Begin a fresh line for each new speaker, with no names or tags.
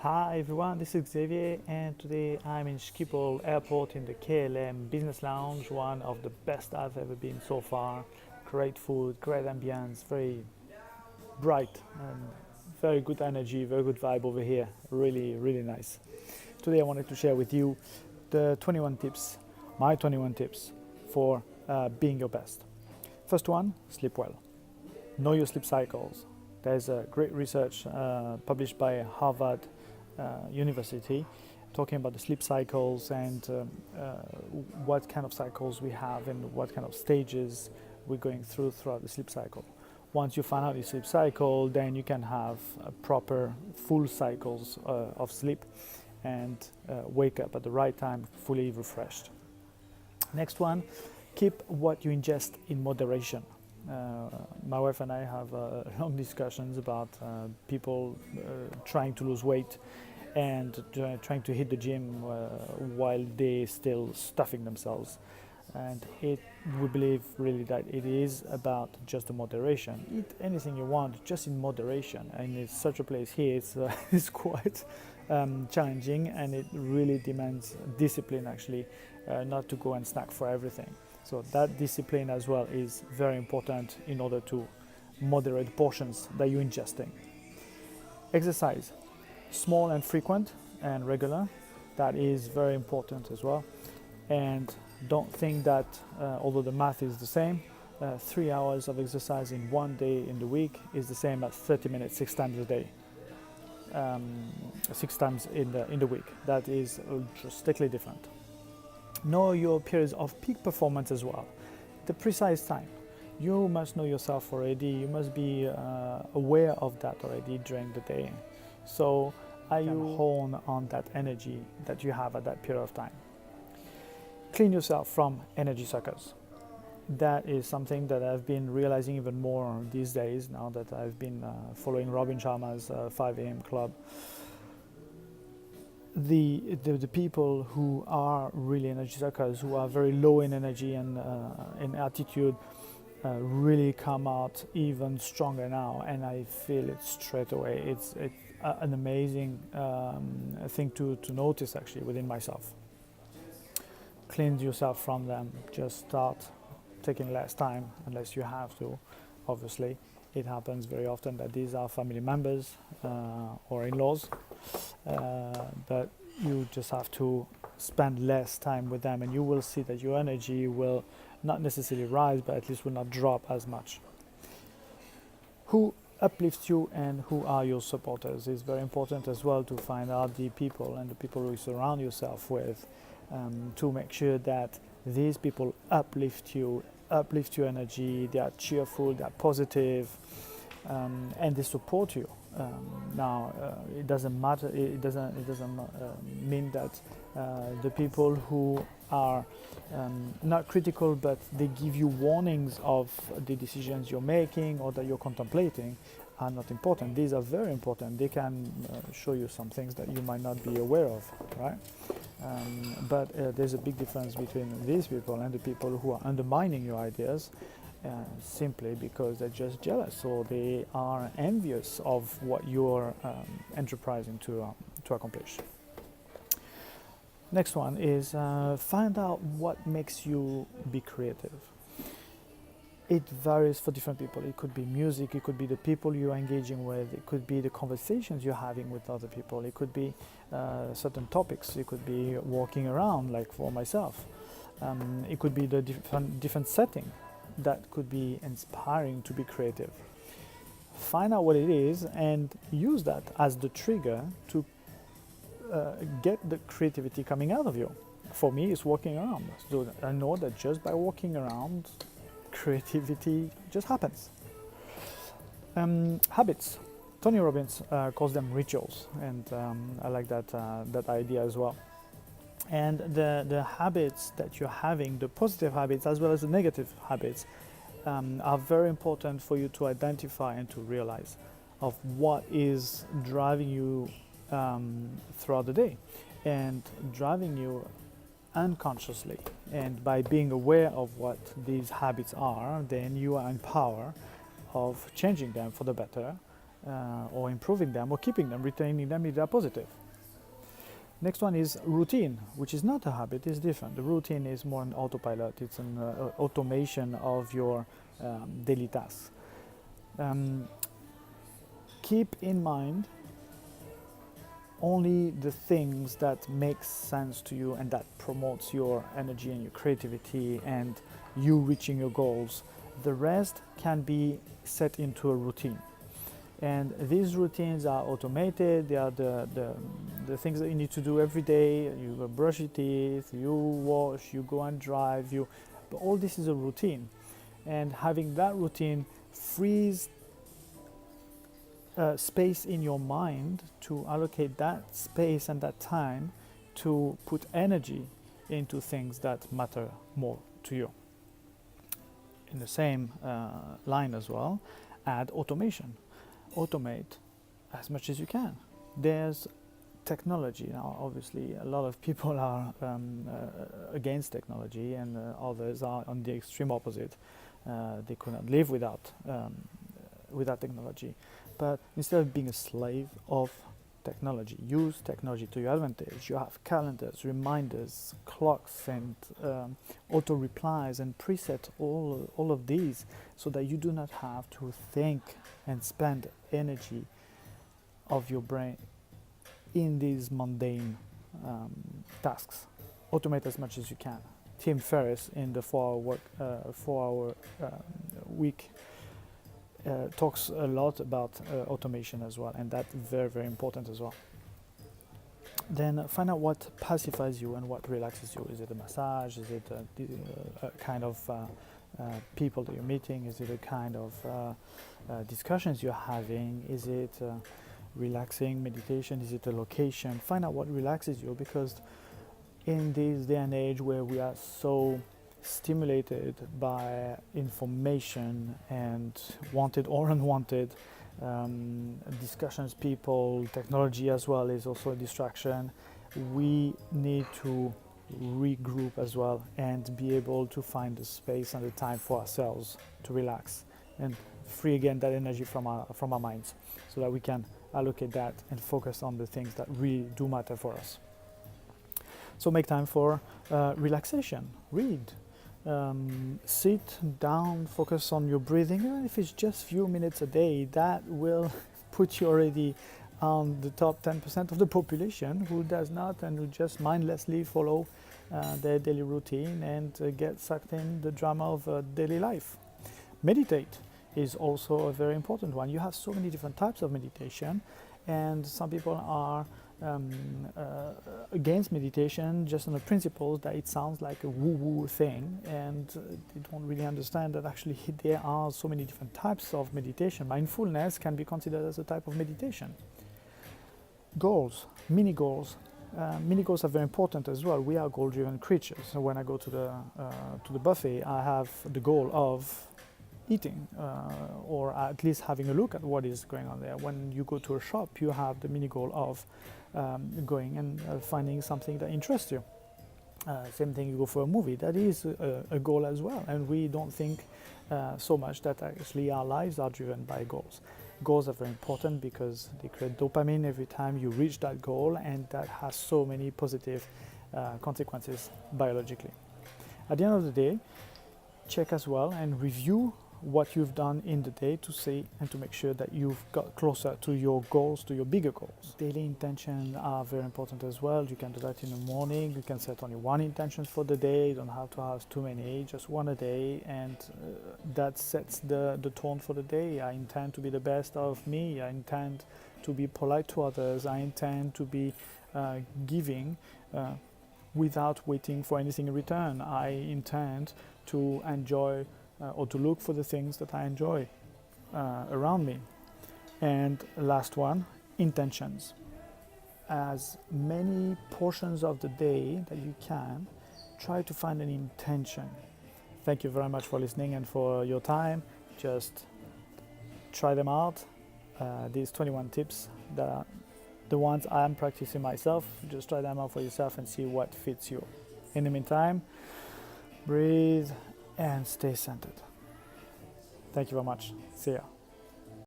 Hi everyone, this is Xavier, and today I'm in Schiphol Airport in the KLM Business Lounge, one of the best I've ever been so far. Great food, great ambience, very bright and very good energy, very good vibe over here. Really, really nice. Today I wanted to share with you the 21 tips, my 21 tips for being your best. First one, sleep well. Know your sleep cycles. There's a great research published by Harvard University talking about the sleep cycles and what kind of cycles we have and what kind of stages we're going throughout the sleep cycle. Once you find out your sleep cycle, then you can have proper full cycles of sleep and wake up at the right time fully refreshed. Next one, keep what you ingest in moderation. My wife and I have long discussions about people trying to lose weight and trying to hit the gym while they still stuffing themselves. And we believe really that it is about just the moderation. Eat anything you want, just in moderation. And it's such a place here, it's quite challenging, and it really demands discipline actually, not to go and snack for everything. So that discipline as well is very important in order to moderate portions that you're ingesting. Exercise, small and frequent and regular, that is very important as well. And don't think that although the math is the same, 3 hours of exercise in one day in the week is the same as 30 minutes 6 times a day, 6 times in the week. That is drastically different. Know your periods of peak performance as well, the precise time. You must know yourself already, you must be aware of that already during the day. So are you hone on that energy that you have at that period of time. Clean yourself from energy suckers. That is something that I've been realizing even more these days now that I've been following Robin Sharma's 5 a.m. club. The people who are really energy suckers, who are very low in energy and in attitude, really come out even stronger now, and I feel it straight away. It's an amazing thing to notice actually within myself. Cleanse yourself from them. Just start taking less time unless you have to. Obviously, it happens very often that these are family members or in-laws, but you just have to spend less time with them, and you will see that your energy will not necessarily rise, but at least will not drop as much. Who uplifts you and who are your supporters is very important as well, to find out the people and the people you surround yourself with, to make sure that these people uplift you, uplift your energy, they are cheerful, they are positive, and they support you. Now, it doesn't matter. It doesn't mean that the people who are not critical, but they give you warnings of the decisions you're making or that you're contemplating, are not important. These are very important. They can show you some things that you might not be aware of, right? But there's a big difference between these people and the people who are undermining your ideas, simply because they're just jealous or they are envious of what you're enterprising to accomplish. Next one is find out what makes you be creative. It varies for different people. It could be music, it could be the people you're engaging with, it could be the conversations you're having with other people, it could be certain topics, it could be walking around, like for myself. It could be the different setting that could be inspiring to be creative. Find out what it is and use that as the trigger to get the creativity coming out of you. For me, it's walking around. So I know that just by walking around, creativity just happens. Habits. Tony Robbins calls them rituals, and I like that idea as well. And the habits that you're having, the positive habits as well as the negative habits, are very important for you to identify and to realize of what is driving you throughout the day and driving you unconsciously. And by being aware of what these habits are, then you are in power of changing them for the better, or improving them or keeping them, retaining them if they're positive. Next one is routine, which is not a habit, it's different. The routine is more an autopilot, it's an automation of your daily tasks. Keep in mind only the things that make sense to you and that promotes your energy and your creativity and you reaching your goals. The rest can be set into a routine. And these routines are automated. They are the things that you need to do every day. You go brush your teeth, you wash, you go and drive, but all this is a routine. And having that routine frees space in your mind to allocate that space and that time to put energy into things that matter more to you. In the same line as well, add automation. Automate as much as you can. There's technology. Now, obviously, a lot of people are against technology and others are on the extreme opposite. They could not live without technology. But instead of being a slave of technology, use technology to your advantage. You have calendars, reminders, clocks, and auto replies and preset all of these so that you do not have to think and spend energy of your brain in these mundane tasks. Automate as much as you can. Tim Ferriss in the 4-hour week talks a lot about automation as well, and that's very, very important as well. Then find out what pacifies you and what relaxes you. Is it a massage? Is it a kind of people that you're meeting? Is it a kind of discussions you're having? Is it relaxing meditation? Is it a location? Find out what relaxes you, because in this day and age where we are so stimulated by information and wanted or unwanted discussions, people, technology as well is also a distraction. We need to regroup as well and be able to find the space and the time for ourselves to relax and free again that energy from our minds, so that we can allocate that and focus on the things that really do matter for us. So make time for relaxation. Read. Sit down, focus on your breathing. Even if it's just few minutes a day, that will put you already on the top 10% of the population who does not and who just mindlessly follow their daily routine and get sucked in the drama of daily life. Meditate is also a very important one. You have so many different types of meditation, and some people are against meditation just on the principle that it sounds like a woo-woo thing, and they don't really understand that actually there are so many different types of meditation. Mindfulness can be considered as a type of meditation. Goals, mini goals. Mini goals are very important as well. We are goal-driven creatures. So when I go to the buffet, I have the goal of eating or at least having a look at what is going on there. When you go to a shop, you have the mini goal of going and finding something that interests you. Same thing, you go for a movie, that is a goal as well, and we don't think so much that actually our lives are driven by goals. Goals are very important because they create dopamine every time you reach that goal, and that has so many positive consequences biologically. At the end of the day, check as well and review what you've done in the day to say and to make sure that you've got closer to your goals, to your bigger goals. Daily intentions are very important as well. You can do that in the morning. You can set only one intention for the day. You don't have to have too many, just one a day, and that sets the tone for the day. I intend to be the best of me. I intend to be polite to others. I intend to be giving without waiting for anything in return. I intend to enjoy or to look for the things that I enjoy around me. And last one, intentions. As many portions of the day that you can, try to find an intention. Thank you very much for listening and for your time. Just try them out. These 21 tips that are the ones I am practicing myself. Just try them out for yourself and see what fits you. In the meantime, breathe and stay centered. Thank you very much. See ya.